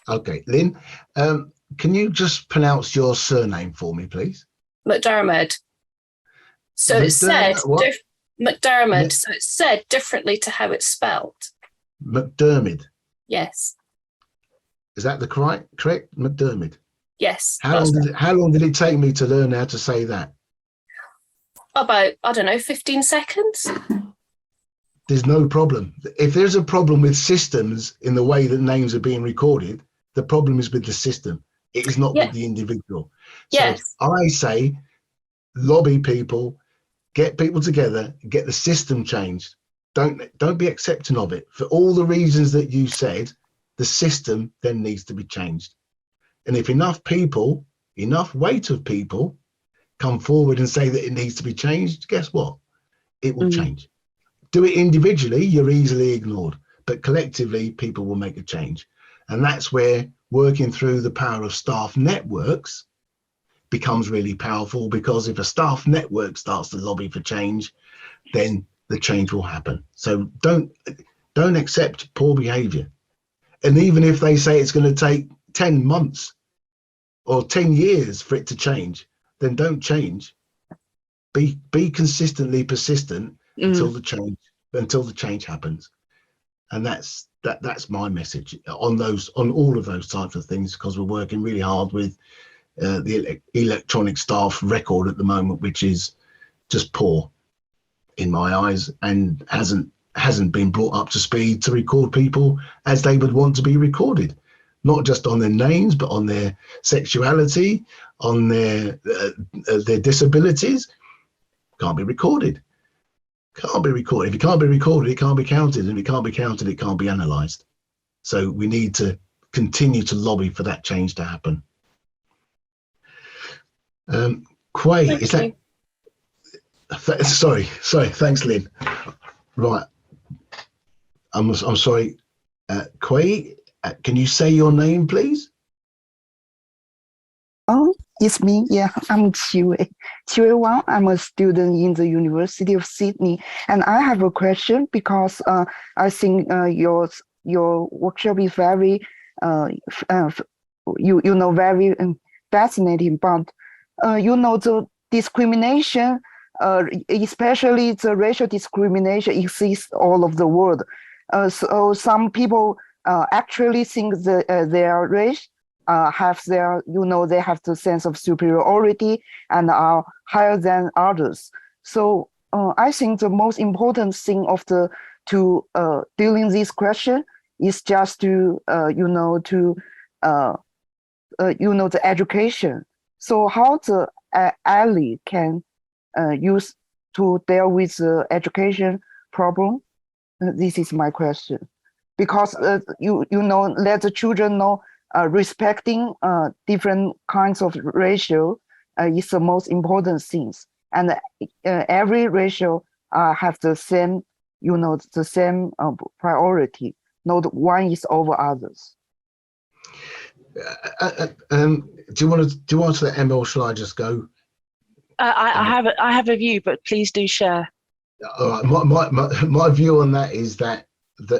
Okay, Lynn, can you just pronounce your surname for me, please? McDermott. So it's said McDermott. So it's said differently to how it's spelled. McDermott. Yes. Is that the correct McDermott? Yes. How long did it take me to learn how to say that? About, I don't know, 15 seconds. There's no problem. If there's a problem with systems in the way that names are being recorded, the problem is with the system. It is not with the individual. Yes. So I say, lobby people, get people together, get the system changed. Don't be accepting of it. For all the reasons that you said, the system then needs to be changed. And if enough weight of people come forward and say that it needs to be changed, guess what? It will change. Do it individually, you're easily ignored. But collectively, people will make a change. And that's where working through the power of staff networks becomes really powerful, because if a staff network starts to lobby for change, then the change will happen. So don't accept poor behavior. And even if they say it's going to take 10 months or 10 years for it to change, then don't change. Be consistently persistent until the change happens. And that's my message on all of those types of things, because we're working really hard with the electronic staff record at the moment, which is just poor in my eyes, and hasn't been brought up to speed to record people as they would want to be recorded, not just on their names, but on their sexuality, on their disabilities. Can't be recorded. Can't be recorded. If it can't be recorded, it can't be counted. And if it can't be counted, it can't be analysed. So we need to continue to lobby for that change to happen. Quay, is that? Sorry. Thanks, Lynn. Right. I'm sorry. Quay, can you say your name, please? Oh, it's me. Yeah, I'm Qi Wang. I'm a student in the University of Sydney, and I have a question because I think your workshop is very very fascinating. But the discrimination, especially the racial discrimination, exists all over the world. So some people actually think that their race have their, they have the sense of superiority and are higher than others. So I think the most important thing to dealing this question is just to the education. So how the ally can use to deal with the education problem? This is my question, because let the children know respecting different kinds of ratio is the most important things, and every ratio have the same priority. Not one is over others. Do you want to answer that, Emma, or shall I just go? I have a view, but please do share. All right. My view on that is that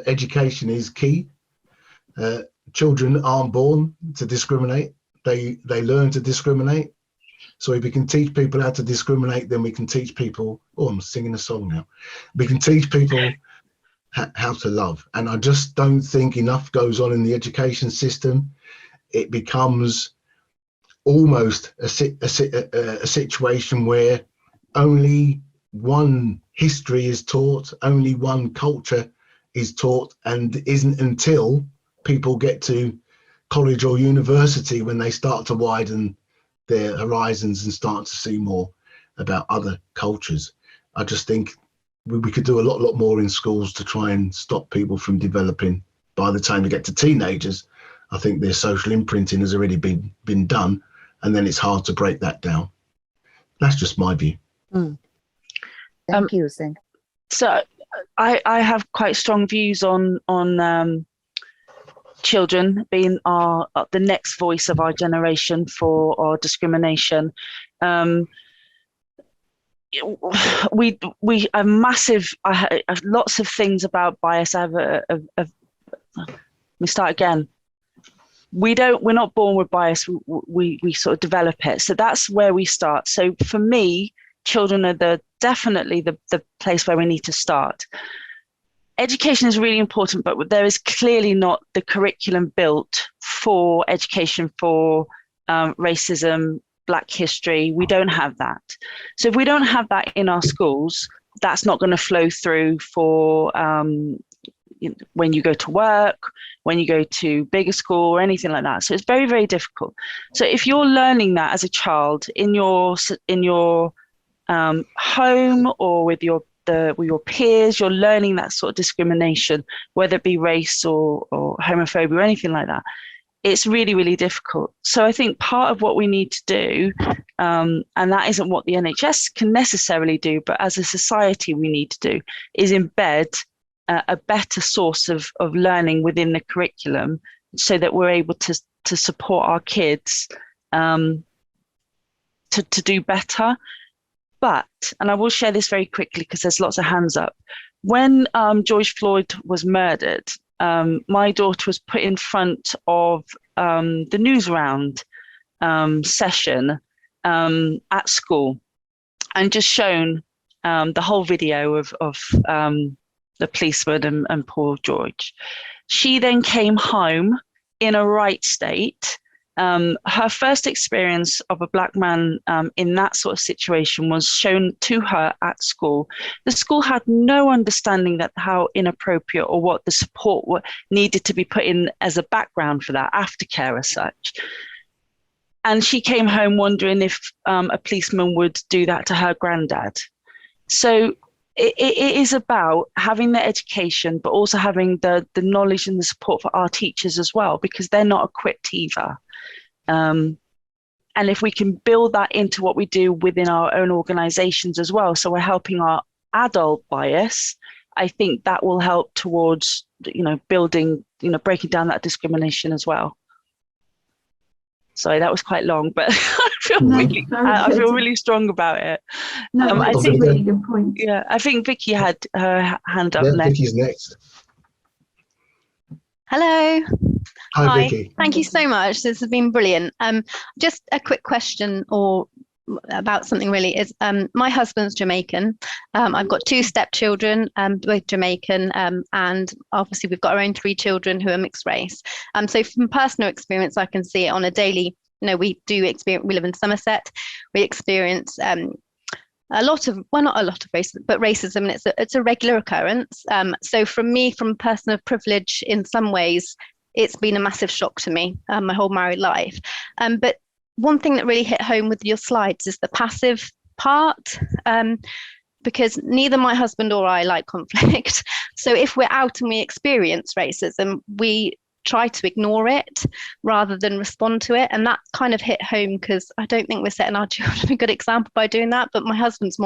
education is key. Children aren't born to discriminate. They learn to discriminate. So if we can teach people how to discriminate, then we can teach people. Oh, I'm singing a song now. We can teach people how to love. And I just don't think enough goes on in the education system. It becomes almost a situation where only one history is taught, only one culture is taught, and it isn't until people get to college or university when they start to widen their horizons and start to see more about other cultures. I just think we could do a lot more in schools to try and stop people from developing. By the time we get to teenagers, I think their social imprinting has already been done, and then it's hard to break that down. That's just my view. Thank you, Sam. So I have quite strong views on children being the next voice of our generation for our discrimination. We have massive. I have lots of things about bias. I have let me start again. We're not born with bias. We sort of develop it. So that's where we start. So for me, children are definitely the place where we need to start. Education is really important, but there is clearly not the curriculum built for education for racism, Black history. We don't have that. So if we don't have that in our schools, that's not going to flow through for when you go to work, when you go to bigger school or anything like that. So it's very, very difficult. So if you're learning that as a child in your home or with your peers, you're learning that sort of discrimination, whether it be race or homophobia or anything like that. It's really, really difficult. So I think part of what we need to do, and that isn't what the NHS can necessarily do, but as a society we need to do, is embed a better source of learning within the curriculum so that we're able to support our kids to do better. But, and I will share this very quickly because there's lots of hands up. When George Floyd was murdered, my daughter was put in front of the news round session at school and just shown the whole video of the policeman and poor George. She then came home in a right state. Her first experience of a Black man in that sort of situation was shown to her at school. The school had no understanding that how inappropriate or what the support needed to be put in as a background for that, aftercare as such. And she came home wondering if a policeman would do that to her granddad. So it is about having the education, but also having the knowledge and the support for our teachers as well, because they're not equipped either. And if we can build that into what we do within our own organizations as well, so we're helping our adult bias, I think that will help towards, building, breaking down that discrimination as well. Sorry, that was quite long, but I feel really strong about it. No, I think really good point. Yeah, I think Vicky had her hand up Yeah, next. Vicky's next. Hello. Hi, Vicky. Thank you so much. This has been brilliant. Just a quick question or about something really is my husband's Jamaican. I've got 2 stepchildren, both Jamaican, and obviously we've got our own 3 children who are mixed race. So from personal experience, I can see it on a daily. We live in Somerset. We experience a lot of, well, not a lot of racism, but racism, and it's a regular occurrence. So from personal privilege, in some ways, it's been a massive shock to me my whole married life. But one thing that really hit home with your slides is the passive part, because neither my husband or I like conflict. So if we're out and we experience racism, we try to ignore it rather than respond to it. And that kind of hit home, because I don't think we're setting our children a good example by doing that. But my husband's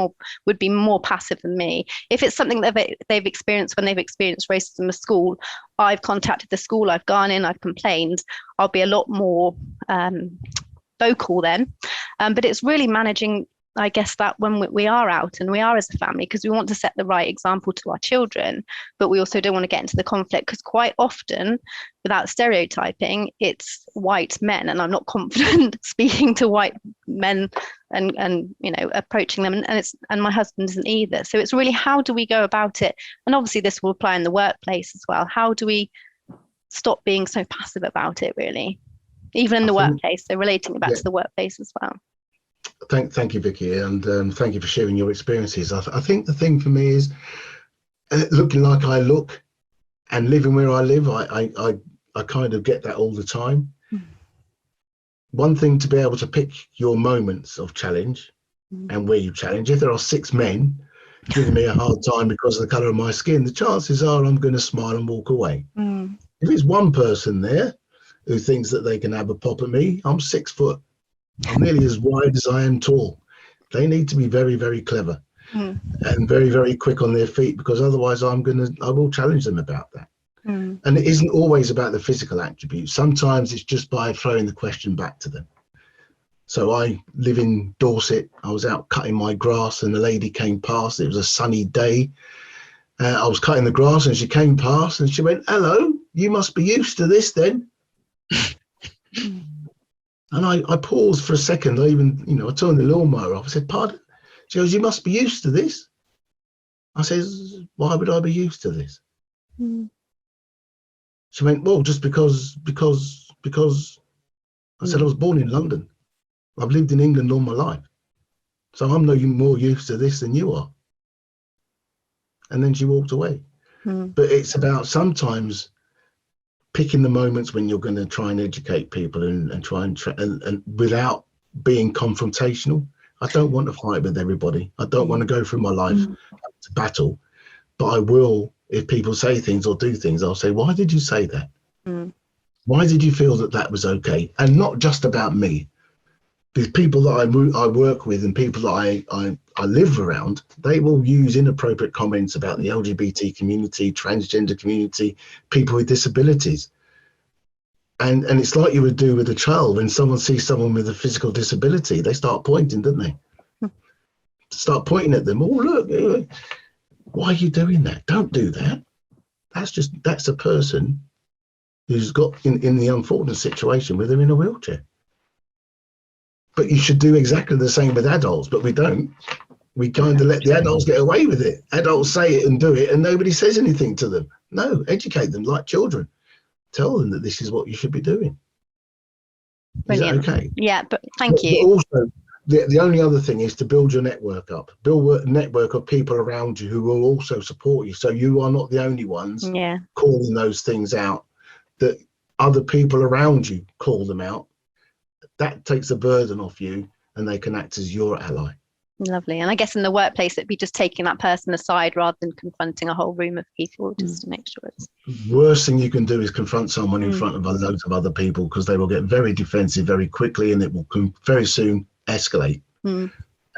would be more passive than me. If it's something that they've experienced when they've experienced racism at school, I've contacted the school, I've gone in, I've complained. I'll be a lot more vocal then. But it's really managing, I guess, that when we are out and we are as a family, because we want to set the right example to our children, but we also don't want to get into the conflict, because quite often, without stereotyping, it's white men, and I'm not confident speaking to white men and approaching them, and my husband isn't either. So it's really, how do we go about it? And obviously this will apply in the workplace as well. How do we stop being so passive about it, really, even in the workplace? So relating it back to the workplace as well. Thank you, Vicky, and thank you for sharing your experiences. I think the thing for me is looking like I look and living where I live. I kind of get that all the time. One thing to be able to pick your moments of challenge and where you challenge. If there are 6 men giving me a hard time because of the colour of my skin, the chances are I'm going to smile and walk away. If it's one person there who thinks that they can have a pop at me, I'm 6 foot. I'm nearly as wide as I am tall. They need to be very, very clever and very, very quick on their feet, because otherwise I will challenge them about that. And it isn't always about the physical attributes. Sometimes it's just by throwing the question back to them. So I live in Dorset. I was out cutting my grass and a lady came past. It was a sunny day. I was cutting the grass and she came past and she went, "Hello, you must be used to this then." And I paused for a second. I turned the lawnmower off. I said, "Pardon?" She goes, "You must be used to this." I says, "Why would I be used to this?" She went, "Well, just because. I said, "I was born in London. I've lived in England all my life. So I'm no more used to this than you are." And then she walked away. But it's about sometimes picking the moments when you're going to try and educate people and try and without being confrontational. I don't want to fight with everybody. I don't want to go through my life to battle, but I will. If people say things or do things, I'll say, "Why did you say that? Why did you feel that was okay?" And not just about me. Because people that I work with and people that I live around, they will use inappropriate comments about the LGBT community, transgender community, people with disabilities. And it's like you would do with a child. When someone sees someone with a physical disability, they start pointing, don't they? Start pointing at them. "Oh, look, why are you doing that? Don't do that. That's a person who's got in the unfortunate situation with them in a wheelchair." But you should do exactly the same with adults, but we don't. We kind of let the adults get away with it. Adults say it and do it and nobody says anything to them. No, educate them like children. Tell them that this is what you should be doing. Brilliant. Is that okay? Yeah, but thank you. But also, the only other thing is to build your network up. Build a network of people around you who will also support you. So you are not the only ones calling those things out, that other people around you call them out. That takes the burden off you and they can act as your ally. Lovely. And I guess in the workplace, it'd be just taking that person aside rather than confronting a whole room of people, just to make sure it's... Worst thing you can do is confront someone in front of loads of other people, because they will get very defensive very quickly and it will very soon escalate. And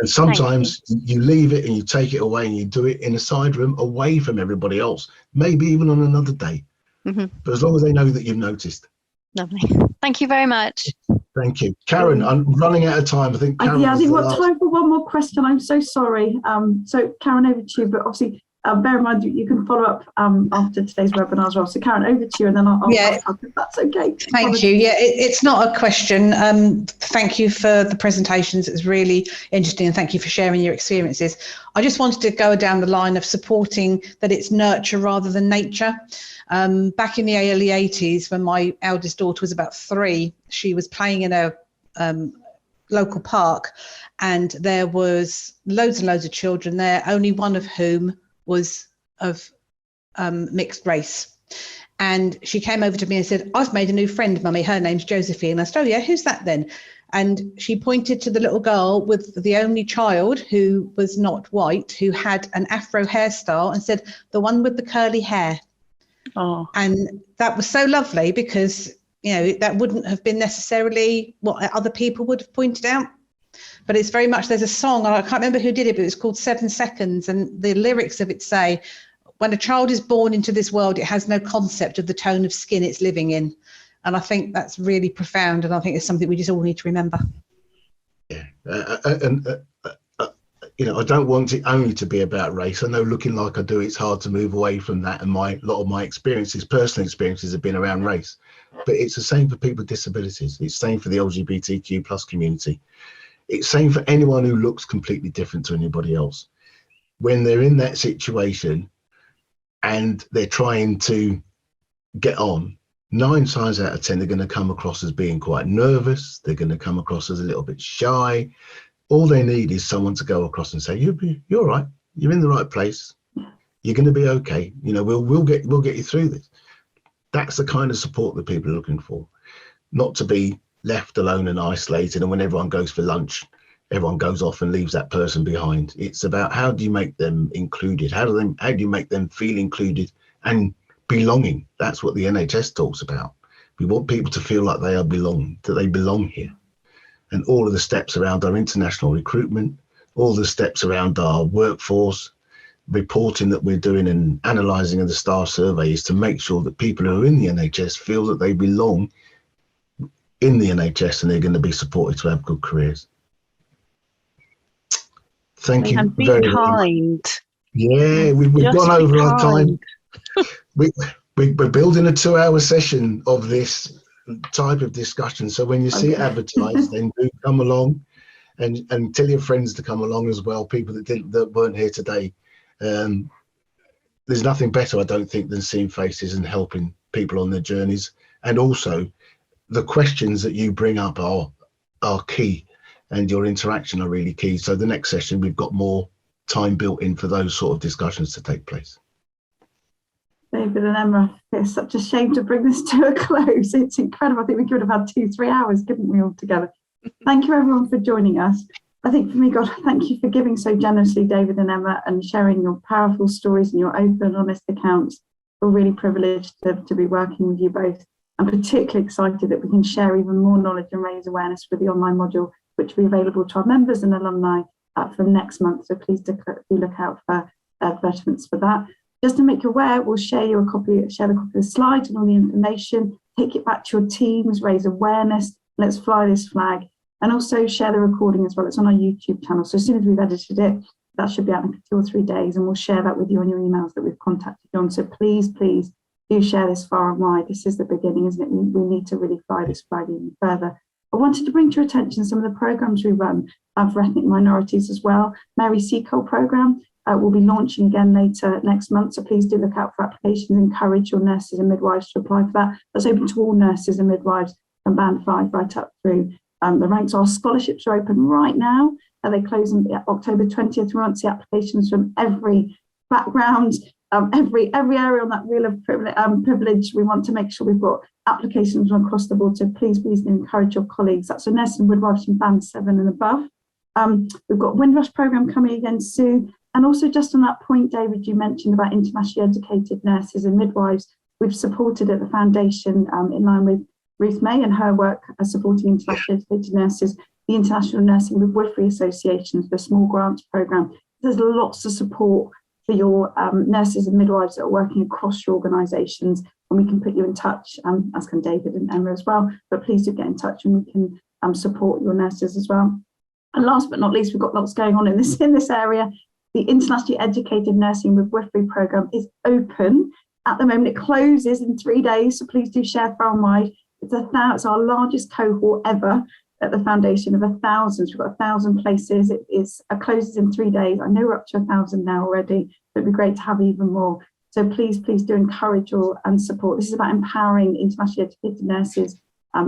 sometimes you leave it and you take it away and you do it in a side room away from everybody else, maybe even on another day. But as long as they know that you've noticed. Lovely. Thank you very much. Thank you. Karen, I'm running out of time. I think Karen I think we've got time for one more question. I'm so sorry. So Karen, over to you. But obviously, bear in mind, you can follow up after today's webinar as well. So Karen, over to you, and then I'll if that's okay. Thank you. Yeah, it's not a question. Thank you for the presentations. It's really interesting, and thank you for sharing your experiences. I just wanted to go down the line of supporting that it's nurture rather than nature. Back in the early 80s, when my eldest daughter was about 3, she was playing in a local park, and there was loads and loads of children there, only one of whom was of mixed race. And she came over to me and said, "I've made a new friend, Mummy. Her name's Josephine." I said, "Oh yeah, who's that then?" And she pointed to the little girl with the only child who was not white, who had an afro hairstyle, and said, "The one with the curly hair." Oh. And that was so lovely, because that wouldn't have been necessarily what other people would have pointed out. But it's very much, there's a song, I can't remember who did it, but it's called 7 Seconds. And the lyrics of it say, when a child is born into this world, it has no concept of the tone of skin it's living in. And I think that's really profound. And I think it's something we just all need to remember. Yeah. I don't want it only to be about race. I know, looking like I do, it's hard to move away from that. And a lot of my personal experiences have been around race. But it's the same for people with disabilities. It's the same for the LGBTQ plus community. It's the same for anyone who looks completely different to anybody else. When they're in that situation and they're trying to get on, 9 times out of 10, they're going to come across as being quite nervous. They're going to come across as a little bit shy. All they need is someone to go across and say, "You're all right. You're in the right place. You're going to be okay. We'll get you through this." That's the kind of support that people are looking for, not to be left alone and isolated. And when everyone goes for lunch, everyone goes off and leaves that person behind. It's about, how do you make them included? How do you make them feel included and belonging? That's what the NHS talks about. We want people to feel like they belong here. And all of the steps around our international recruitment, all the steps around our workforce reporting that we're doing and analysing of the staff survey, is to make sure that people who are in the NHS feel that they belong in the NHS and they're going to be supported to have good careers. Thank you very much. Yeah, we've gone over our time. We're building a 2-hour session of this type of discussion. So when you see it advertised, then do come along and tell your friends to come along as well, people that weren't here today. There's nothing better, I don't think, than seeing faces and helping people on their journeys. And also, the questions that you bring up are key, and your interaction are really key. So the next session, we've got more time built in for those sort of discussions to take place. David and Emma, it's such a shame to bring this to a close. It's incredible. I think we could have had 2-3 hours, couldn't we, all together? Thank you, everyone, for joining us. I think for me, God, thank you for giving so generously, David and Emma, and sharing your powerful stories and your open and honest accounts. We're really privileged to be working with you both. I'm particularly excited that we can share even more knowledge and raise awareness with the online module, which will be available to our members and alumni from next month. So please do look out for advertisements for that. Just to make you aware, we'll share the copy of the slides and all the information, take it back to your teams, raise awareness, let's fly this flag, and also share the recording as well. It's on our YouTube channel. So as soon as we've edited it, that should be out in 2 or 3 days, and we'll share that with you on your emails that we've contacted you on. So please do share this far and wide. This is the beginning, isn't it? We need to really fly this flag even further. I wanted to bring to your attention some of the programs we run for ethnic minorities as well. Mary Seacole program will be launching again later next month. So please do look out for applications. Encourage your nurses and midwives to apply for that. That's open to all nurses and midwives from band 5 right up through the ranks. Our scholarships are open right now. They close on October 20th. We want to see applications from every background, every area on that wheel of privilege. We want to make sure we've got applications from across the board. So please encourage your colleagues. That's for nurses and midwives from band 7 and above. We've got Windrush program coming again soon. And also, just on that point, David, you mentioned about internationally educated nurses and midwives. We've supported at the foundation, in line with Ruth May and her work as supporting internationally educated nurses, the International Nursing Midwifery Association's the Small Grants Programme. There's lots of support for your nurses and midwives that are working across your organisations, and we can put you in touch, as can David and Emma as well. But please do get in touch, and we can support your nurses as well. And last but not least, we've got lots going on in this area. The Internationally Educated Nursing Midwifery Programme is open at the moment. It closes in 3 days, so please do share far and wide. It's our largest cohort ever at the foundation of 1,000. We've got 1,000 places. It closes in 3 days. I know we're up to 1,000 now already, but it'd be great to have even more. So please do encourage and support. This is about empowering internationally educated nurses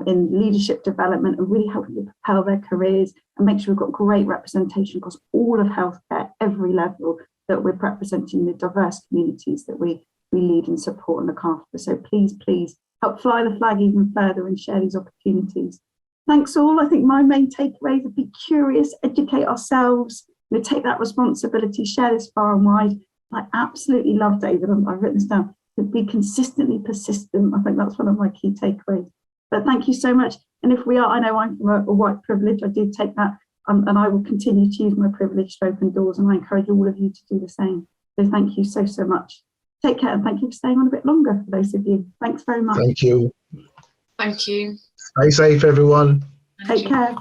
in leadership development and really helping them propel their careers and make sure we've got great representation across all of healthcare, every level, that we're representing the diverse communities that we lead and support and look after. So please help fly the flag even further and share these opportunities. Thanks all. I think my main takeaways are be curious, educate ourselves, take that responsibility, share this far and wide. I absolutely love, David, I've written this down, to be consistently persistent. I think that's one of my key takeaways. But thank you so much. And if we are, I know I'm from a white privilege, I do take that, and I will continue to use my privilege to open doors, and I encourage all of you to do the same. So thank you so much. Take care, and thank you for staying on a bit longer for those of you. Thanks very much. Thank you. Thank you. Stay safe, everyone. Take care.